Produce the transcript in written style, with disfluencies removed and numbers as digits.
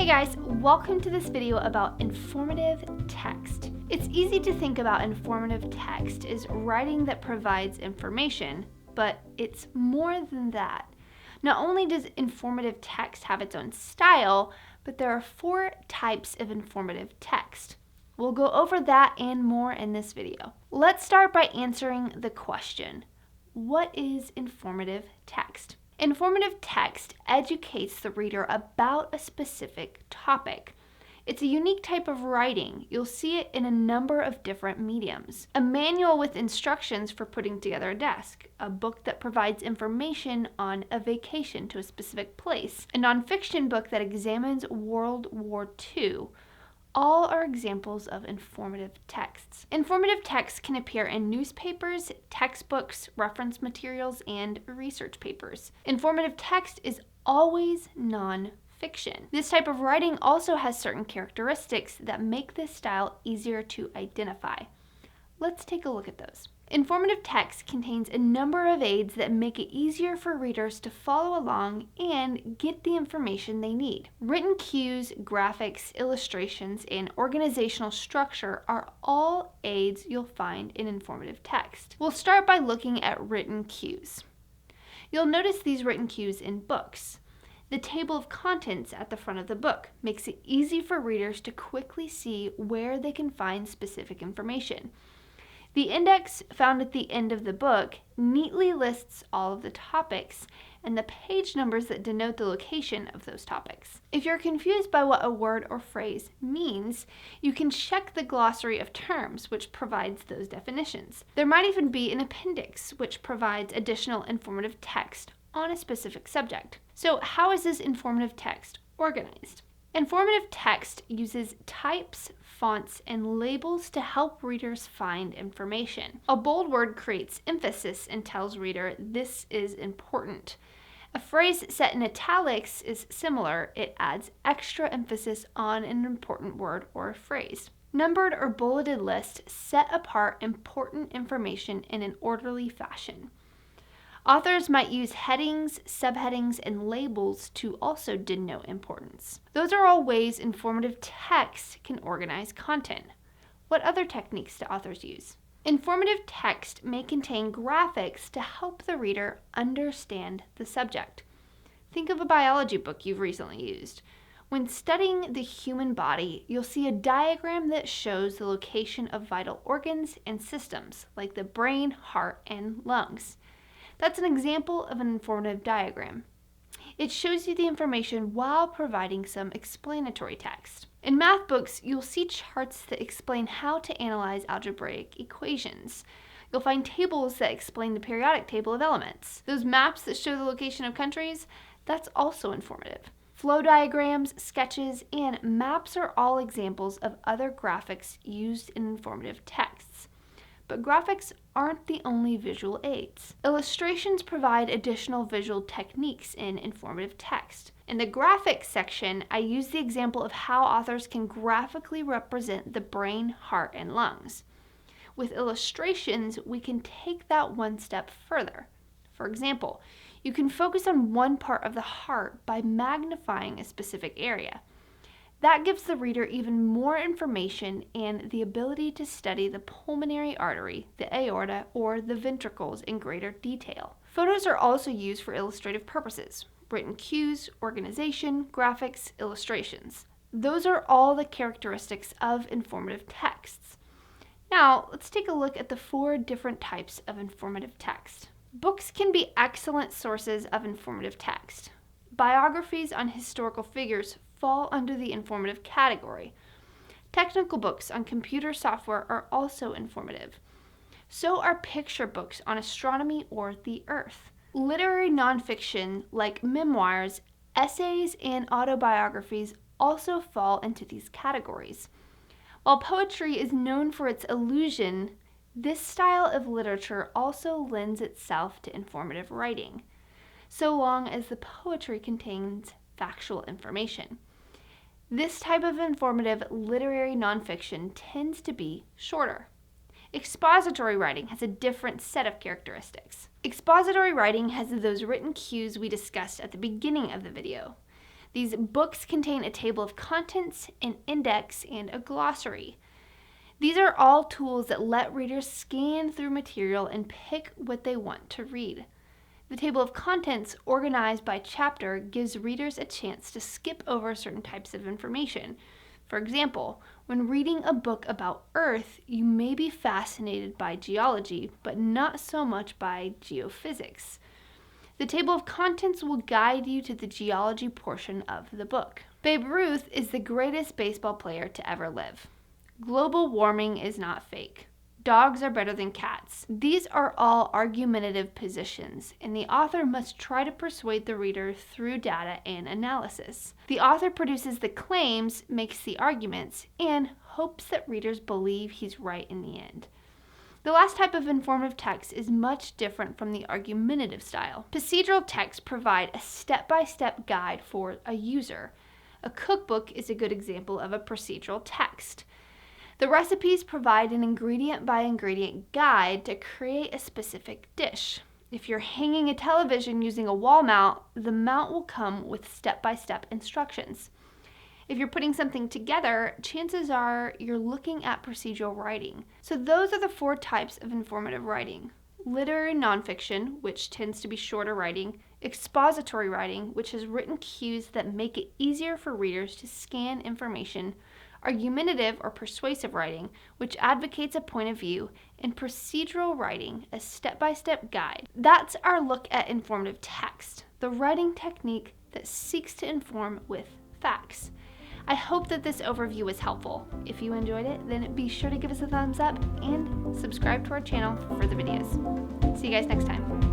Hey guys, welcome to this video about informative text. It's easy to think about informative text as writing that provides information, but it's more than that. Not only does informative text have its own style, but there are 4 types of informative text. We'll go over that and more in this video. Let's start by answering the question, what is informative text? Informative text educates the reader about a specific topic. It's a unique type of writing. You'll see it in a number of different mediums. A manual with instructions for putting together a desk, a book that provides information on a vacation to a specific place, a nonfiction book that examines World War II. All are examples of informative texts. Informative text can appear in newspapers, textbooks, reference materials, and research papers. Informative text is always non-fiction. This type of writing also has certain characteristics that make this style easier to identify. Let's take a look at those. Informative text contains a number of aids that make it easier for readers to follow along and get the information they need. Written cues, graphics, illustrations, and organizational structure are all aids you'll find in informative text. We'll start by looking at written cues. You'll notice these written cues in books. The table of contents at the front of the book makes it easy for readers to quickly see where they can find specific information. The index found at the end of the book neatly lists all of the topics and the page numbers that denote the location of those topics. If you're confused by what a word or phrase means, you can check the glossary of terms, which provides those definitions. There might even be an appendix, which provides additional informative text on a specific subject. So how is this informative text organized? Informative text uses types, fonts, and labels to help readers find information. A bold word creates emphasis and tells reader this is important. A phrase set in italics is similar. It adds extra emphasis on an important word or phrase. Numbered or bulleted lists set apart important information in an orderly fashion. Authors might use headings, subheadings, and labels to also denote importance. Those are all ways informative text can organize content. What other techniques do authors use? Informative text may contain graphics to help the reader understand the subject. Think of a biology book you've recently used. When studying the human body, you'll see a diagram that shows the location of vital organs and systems, like the brain, heart, and lungs. That's an example of an informative diagram. It shows you the information while providing some explanatory text. In math books, you'll see charts that explain how to analyze algebraic equations. You'll find tables that explain the periodic table of elements. Those maps that show the location of countries, that's also informative. Flow diagrams, sketches, and maps are all examples of other graphics used in informative texts. But graphics aren't the only visual aids. Illustrations provide additional visual techniques in informative text. In the graphics section, I use the example of how authors can graphically represent the brain, heart, and lungs. With illustrations, we can take that one step further. For example, you can focus on one part of the heart by magnifying a specific area. That gives the reader even more information and the ability to study the pulmonary artery, the aorta, or the ventricles in greater detail. Photos are also used for illustrative purposes: written cues, organization, graphics, illustrations. Those are all the characteristics of informative texts. Now, let's take a look at the 4 different types of informative text. Books can be excellent sources of informative text. Biographies on historical figures fall under the informative category. Technical books on computer software are also informative. So are picture books on astronomy or the Earth. Literary nonfiction like memoirs, essays, and autobiographies also fall into these categories. While poetry is known for its illusion, this style of literature also lends itself to informative writing, so long as the poetry contains factual information. This type of informative literary nonfiction tends to be shorter. Expository writing has a different set of characteristics. Expository writing has those written cues we discussed at the beginning of the video. These books contain a table of contents, an index, and a glossary. These are all tools that let readers scan through material and pick what they want to read. The table of contents, organized by chapter, gives readers a chance to skip over certain types of information. For example, when reading a book about Earth, you may be fascinated by geology, but not so much by geophysics. The table of contents will guide you to the geology portion of the book. Babe Ruth is the greatest baseball player to ever live. Global warming is not fake. Dogs are better than cats. These are all argumentative positions, and the author must try to persuade the reader through data and analysis. The author produces the claims, makes the arguments, and hopes that readers believe he's right in the end. The last type of informative text is much different from the argumentative style. Procedural texts provide a step-by-step guide for a user. A cookbook is a good example of a procedural text. The recipes provide an ingredient-by-ingredient guide to create a specific dish. If you're hanging a television using a wall mount, the mount will come with step-by-step instructions. If you're putting something together, chances are you're looking at procedural writing. So those are the 4 types of informative writing. Literary nonfiction, which tends to be shorter writing. Expository writing, which has written cues that make it easier for readers to scan information. Argumentative or persuasive writing, which advocates a point of view. And procedural writing, a step-by-step guide. That's our look at informative text, the writing technique that seeks to inform with facts. I hope that this overview was helpful. If you enjoyed it, then be sure to give us a thumbs up and subscribe to our channel for further videos. See you guys next time.